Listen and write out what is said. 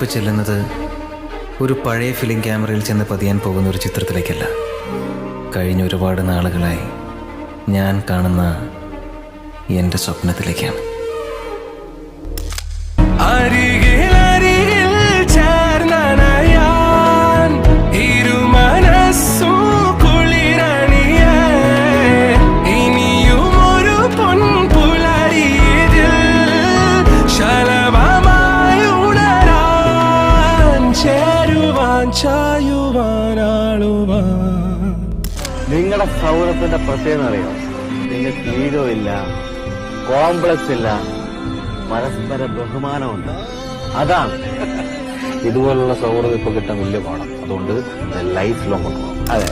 ഞാനിപ്പോൾ ചെല്ലുന്നത് ഒരു പഴയ ഫിലിം ക്യാമറയിൽ ചെന്ന് പതിയാൻ പോകുന്ന ഒരു ചിത്രത്തിലേക്കല്ല. കഴിഞ്ഞ ഒരുപാട് നാളുകളായി ഞാൻ കാണുന്ന എൻ്റെ സ്വപ്നത്തിലേക്കാണ്. നിങ്ങളുടെ സൗഹൃദത്തിന്റെ പ്രത്യേകത അറിയാം. നിങ്ങൾക്ക് ഈഗോ ഇല്ല, കോംപ്ലക്സ് ഇല്ല, പരസ്പര ബഹുമാനമുണ്ട്. അതാണ് ഇതുപോലുള്ള സൗഹൃദം ഇപ്പൊ കിട്ടാൻ വലിയ പാഠം. അതുകൊണ്ട് ലൈഫ് ലോങ് കൊണ്ടുപോകണം. അതെ.